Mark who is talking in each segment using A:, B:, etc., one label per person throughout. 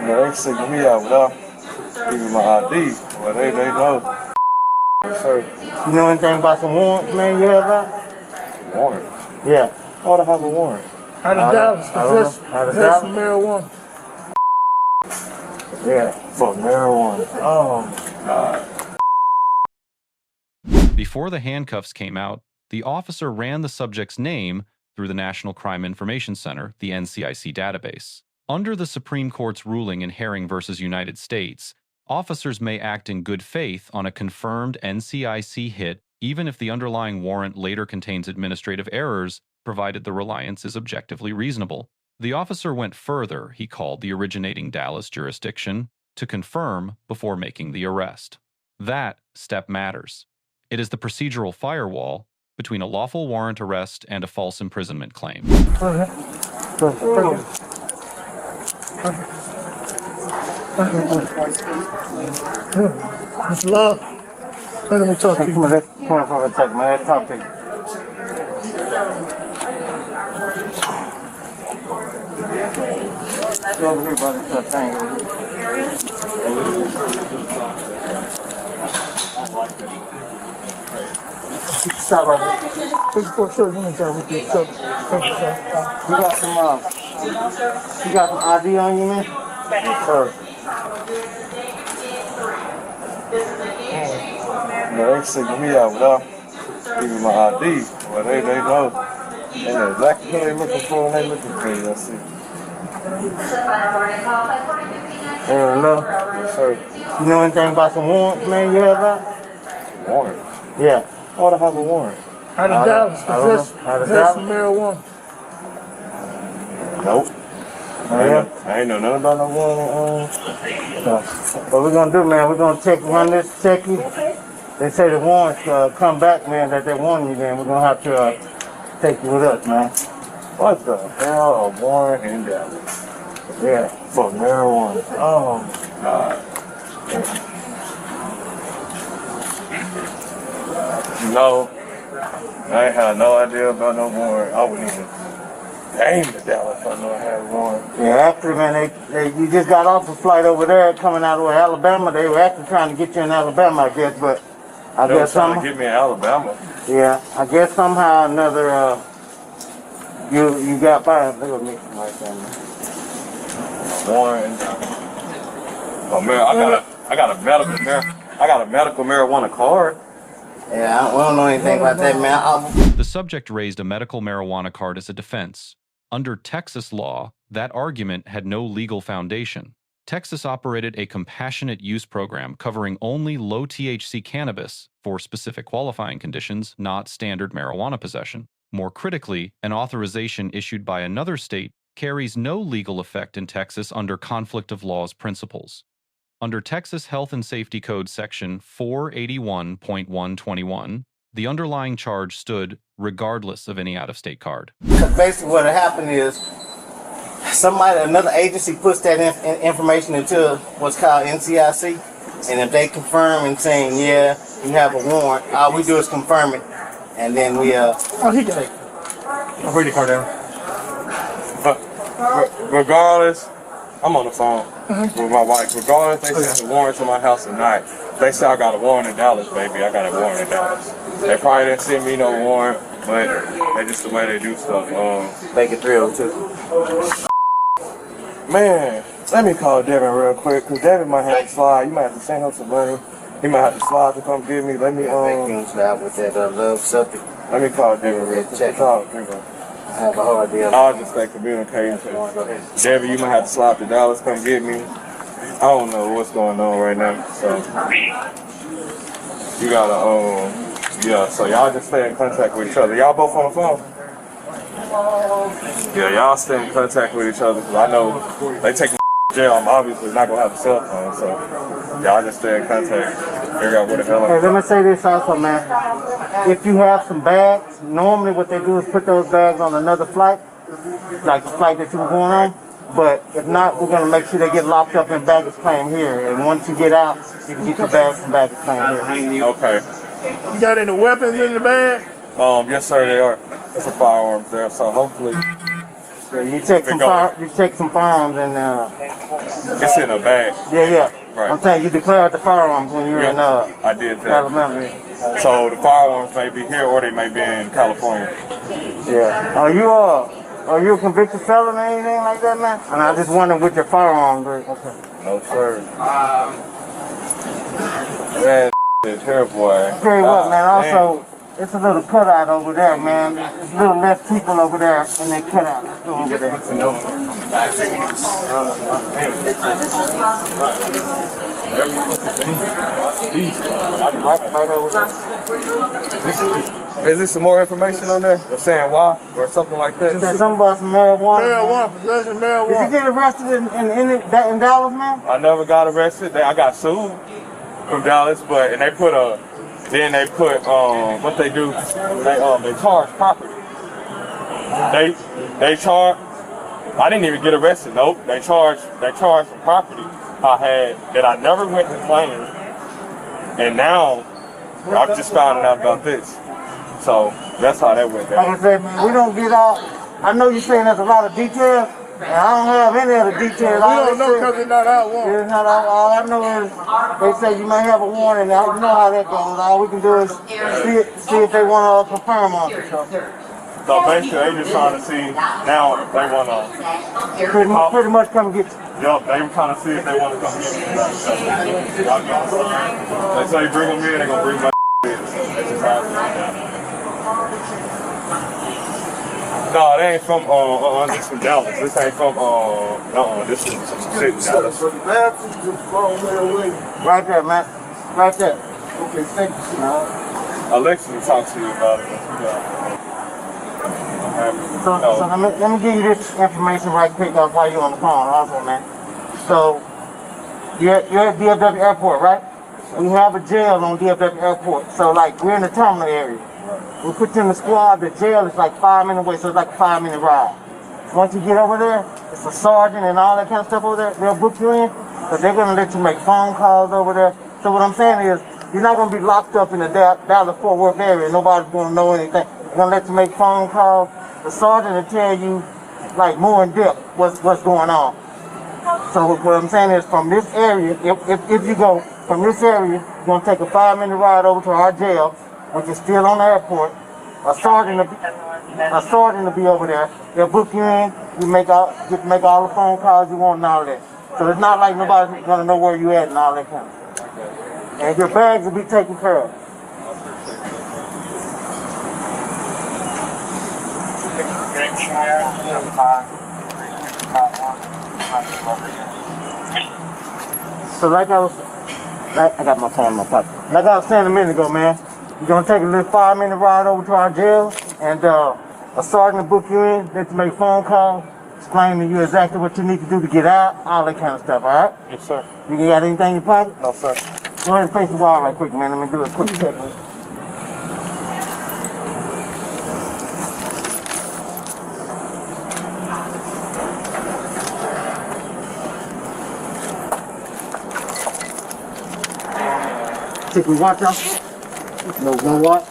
A: they singing me out without giving my ID. Well, they know. Sir.
B: You know anything about some warrants, man? You heard about?
A: Warrant?
B: Yeah.
A: Oh, to have a warrant.
C: Out of Dallas, possess some marijuana.
B: Yeah.
A: For marijuana. Oh, God.
D: Before the handcuffs came out, the officer ran the subject's name through the National Crime Information Center, the NCIC database. Under the Supreme Court's ruling in Herring v. United States, officers may act in good faith on a confirmed NCIC hit even if the underlying warrant later contains administrative errors, provided the reliance is objectively reasonable. The officer went further, he called the originating Dallas jurisdiction, to confirm before making the arrest. That step matters. It is the procedural firewall between a lawful warrant arrest and a false imprisonment claim.
C: Mr. Love, let me talk to you.
B: Come on, for a second, man. Talk to you. Go over here, brother. Stop right here.
C: Sure, let me talk with you. So,
B: you got some ID on you, man? Sir.
A: They singing me out without giving my ID. Well, they know. They know exactly who they looking for when they looking for you. I see.
B: Hello.
A: Yes, sir.
B: You know anything about some warrants, man? You heard about?
A: Warrant?
B: Yeah.
A: Oh, to have a warrant.
C: out of Dallas, possess some marijuana.
A: Nope. I ain't know nothing about no warrant.
B: What we're gonna do, man, we're gonna run this check you. They say the warrants come back, man, that they want you, man. We're gonna have to take you with us, man.
A: What the hell? A warrant in Dallas?
B: Yeah.
A: For marijuana. Oh, God. No, I ain't had no idea about no warrant. I wouldn't even aim to Dallas if I know I had a warrant.
B: Yeah, actually, man, you just got off a flight over there coming out of Alabama. They were actually trying to get you in Alabama, I guess, but
A: They were trying to get me in Alabama.
B: Yeah, I guess somehow or another, you got by. Look at me right there, man.
A: Warrant. Oh man, I got a medical marijuana card.
B: Yeah, we don't know anything about that, man.
D: The subject raised a medical marijuana card as a defense. Under Texas law, that argument had no legal foundation. Texas operated a compassionate use program covering only low THC cannabis for specific qualifying conditions, not standard marijuana possession. More critically, an authorization issued by another state carries no legal effect in Texas under conflict of laws principles. Under Texas Health and Safety Code Section 481.121, the underlying charge stood regardless of any out-of-state card.
B: Because basically what happened is another agency puts that information into what's called NCIC, and if they confirm and saying, yeah, you have a warrant, all we do is confirm it, and then we
C: he got it.
A: I'll bring the card down. But regardless, I'm on the phone with my wife. Regardless, they sent the warrant to my house tonight. They say I got a warrant in Dallas, baby. I got a warrant in Dallas. They probably didn't send me no warrant, but that's just the way they do stuff.
B: make it 302.
A: Man, let me call Devin real quick, because Devin might have to slide. You might have to send him some money. He might have to slide to come get me. Let me
B: with that love subject.
A: let me call Devin real quick.
B: Check.
A: Talk.
B: I have a hard deal.
A: I'll just stay communicating. Devin, you might have to slide to Dallas, come get me. I don't know what's going on right now, so you gotta so y'all just stay in contact with each other. Y'all both on the phone? Yeah, y'all stay in contact with each other, because I know they take me to jail. I'm obviously not gonna have a cell phone, so y'all just stay in contact. Figure out where the hell I'm
B: Let me say this also, man. If you have some bags, normally what they do is put those bags on another flight, like the flight that you were going on. But if not, we're going to make sure they get locked up in baggage claim here. And once you get out, you can get your bags from baggage claim here.
A: Okay.
C: You got any weapons in the bag?
A: Yes, sir, they are. There's some firearms there, so hopefully.
B: You take some firearms and
A: It's in a bag.
B: Yeah.
A: Right.
B: I'm saying you declared the firearms when you were in
A: I did that.
B: Alabama.
A: So the firearms may be here or they may be in California.
B: Yeah. Are you a convicted felon or anything like that, man? And I just wondered what your firearms were. Okay.
A: No, sir. Man, it's here, boy.
B: Tell you what, man, also, it's a little cutout over there, man. There's a little less people over there in that cutout over there.
A: Is there some more information on there? Or saying why? Or something like that?
B: There's something about some marijuana.
C: Marijuana, possession of marijuana.
B: Did you get arrested in Dallas, man?
A: I never got arrested. I got sued from Dallas, but they put what they do, they charge property. They charge. I didn't even get arrested. Nope. They charged for property I had that I never went to claim, and now I've just found out about this. So that's how that went down.
B: Like I said, man, we don't get all. I know you're saying there's a lot of details, and I don't have any of the details.
C: We don't know because it's not our warrant.
B: It's not all I know is they say you may have a warrant, and I don't know how that goes. All we can do is see if they want to confirm on it.
A: So basically, they just trying to see now if they want to.
B: Pretty much come get you.
A: Yup, they were trying to see if they want to come get me. They say bring them in, they're gonna bring my in. No, they ain't from this from Dallas. This ain't from this is some shit in Dallas.
B: Right there, man. Right there. Okay, thank you.
A: Alexa will talk to you about it.
B: So let me give you this information right quick while you're on the phone also, man. So you're at DFW Airport, right? We have a jail on DFW Airport. So like we're in the terminal area. We put you in the squad. The jail is like 5 minutes away, so it's like a 5-minute ride. Once you get over there, it's a sergeant and all that kind of stuff over there. They'll book you in, but they're gonna let you make phone calls over there. So what I'm saying is, you're not gonna be locked up in the Dallas-Fort Worth area. Nobody's gonna know anything. They're gonna let you make phone calls. The sergeant will tell you, like, more in depth what's going on. So what I'm saying is, from this area, if you go from this area, you're gonna take a 5-minute ride over to our jail, which is still on the airport. A sergeant will be over there. They'll book you in. You get to make all the phone calls you want and all that. So it's not like nobody's gonna know where you at and all that kind of stuff. And your bags will be taken care of. So I got my phone in my pocket. Like I was saying a minute ago, man, you're gonna take a little 5-minute ride over to our jail, and a sergeant will book you in, let you make phone calls, explain to you exactly what you need to do to get out, all that kind of stuff, all right?
A: Yes, sir.
B: You got anything in your pocket?
A: No, sir.
B: Go ahead and face the wall right quick, man. Let me do a quick check. Take your watch off. No watch.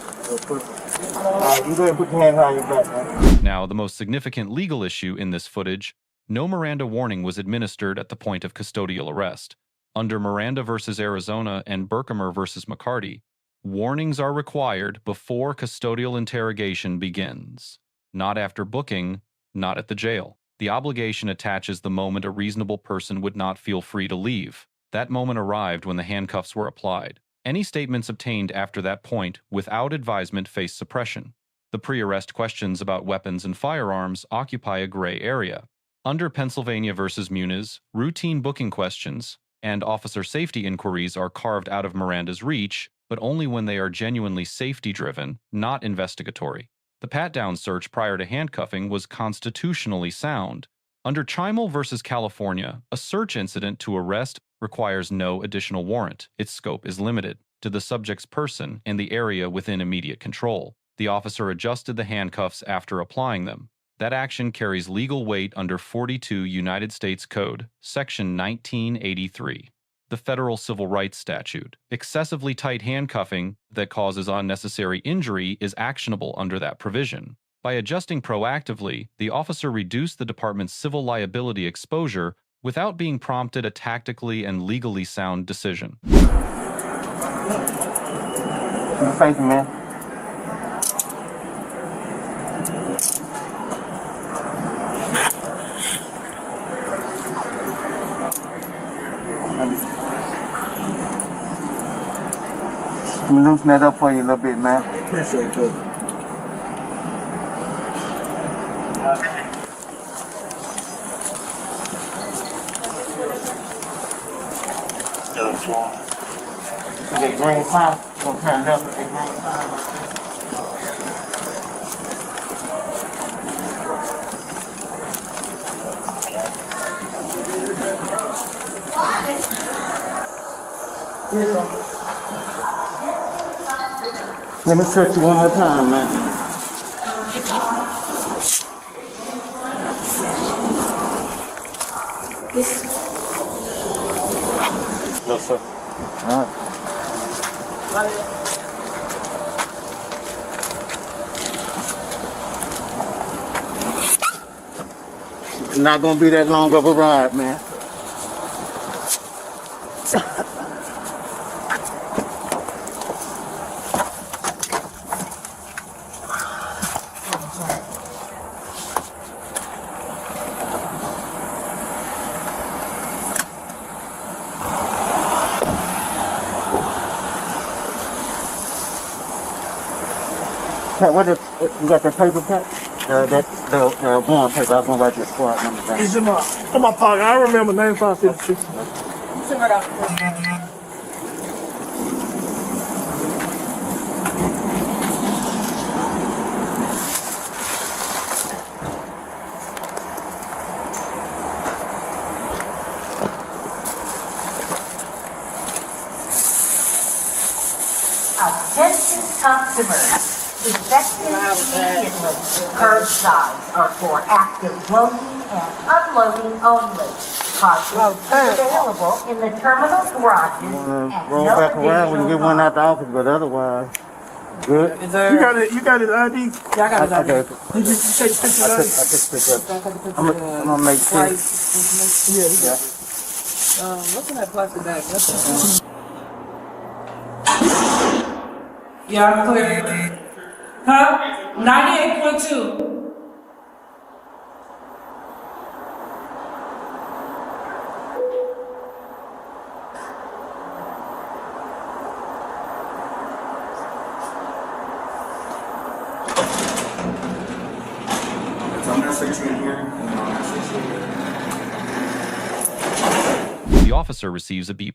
B: You go ahead and put your hands on your back, man.
D: Now, the most significant legal issue in this footage, no Miranda warning was administered at the point of custodial arrest. Under Miranda versus Arizona and Berkemer versus McCarty, warnings are required before custodial interrogation begins. Not after booking, not at the jail. The obligation attaches the moment a reasonable person would not feel free to leave. That moment arrived when the handcuffs were applied. Any statements obtained after that point without advisement face suppression. The pre-arrest questions about weapons and firearms occupy a gray area. Under Pennsylvania versus Muniz, routine booking questions and officer safety inquiries are carved out of Miranda's reach, but only when they are genuinely safety-driven, not investigatory. The pat-down search prior to handcuffing was constitutionally sound. Under Chimel versus California, a search incident to arrest requires no additional warrant. Its scope is limited to the subject's person and the area within immediate control. The officer adjusted the handcuffs after applying them. That action carries legal weight under 42 United States Code, Section 1983, the Federal Civil Rights Statute. Excessively tight handcuffing that causes unnecessary injury is actionable under that provision. By adjusting proactively, the officer reduced the department's civil liability exposure without being prompted a tactically and legally sound decision.
B: Thank you, man. Let me loosen that up for you a little bit, man.
C: Appreciate it.
B: Okay, green sign. Gonna turn left with the green sign. Let me search you one more time, man.
A: No, sir.
B: All right. It's not gonna be that long of a ride, man. Pat, you got that paper, Pat? The warrant paper. I was gonna write your squad number down.
C: It's in my pocket. I remember name 556.
E: Attention customers. Effective immediately. Curbside are for active loading and unloading only. Caution is available in the terminal garages. And
B: Roll back around when you get one out the office, but otherwise, good.
C: You got his ID?
F: Yeah, I got it.
B: Okay.
C: Did you take pictures
B: I
C: of
B: just picked up.
F: I'm
B: I'm gonna make sure.
C: Yeah.
F: what's in that plastic bag? Yeah, I'm clear. Huh? 98.2.
D: The officer receives a B+.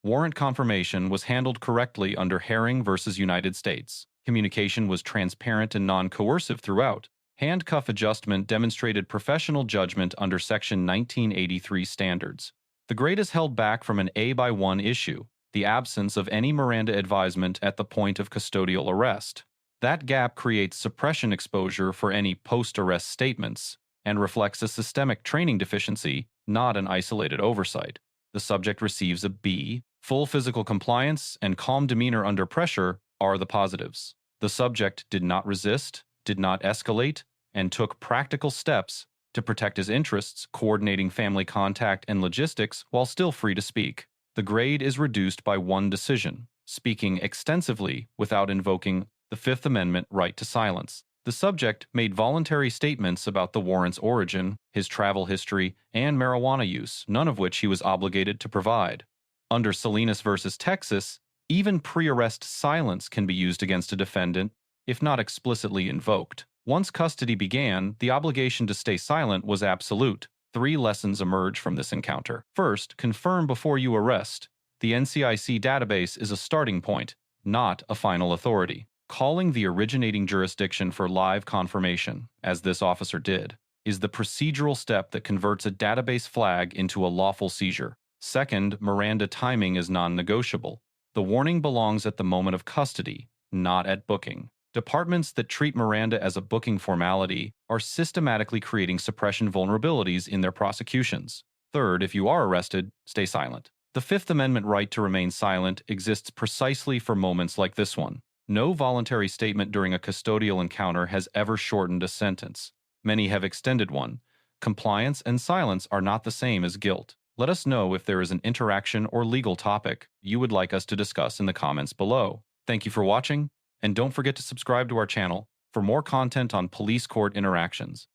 D: Warrant confirmation was handled correctly under Herring versus United States. Communication was transparent and non-coercive throughout. Handcuff adjustment demonstrated professional judgment under Section 1983 standards. The grade is held back from an A/1 issue, the absence of any Miranda advisement at the point of custodial arrest. That gap creates suppression exposure for any post-arrest statements and reflects a systemic training deficiency, not an isolated oversight. The subject receives a B. Full physical compliance and calm demeanor under pressure are the positives. The subject did not resist, did not escalate, and took practical steps to protect his interests, coordinating family contact and logistics while still free to speak. The grade is reduced by one decision, speaking extensively without invoking the Fifth Amendment right to silence. The subject made voluntary statements about the warrant's origin, his travel history, and marijuana use, none of which he was obligated to provide. Under Salinas versus Texas, even pre-arrest silence can be used against a defendant if not explicitly invoked. Once custody began, the obligation to stay silent was absolute. 3 lessons emerge from this encounter. First, confirm before you arrest. The NCIC database is a starting point, not a final authority. Calling the originating jurisdiction for live confirmation, as this officer did, is the procedural step that converts a database flag into a lawful seizure. Second, Miranda timing is non-negotiable. The warning belongs at the moment of custody, not at booking. Departments that treat Miranda as a booking formality are systematically creating suppression vulnerabilities in their prosecutions. Third, if you are arrested, stay silent. The Fifth Amendment right to remain silent exists precisely for moments like this one. No voluntary statement during a custodial encounter has ever shortened a sentence. Many have extended one. Compliance and silence are not the same as guilt. Let us know if there is an interaction or legal topic you would like us to discuss in the comments below. Thank you for watching, and don't forget to subscribe to our channel for more content on police court interactions.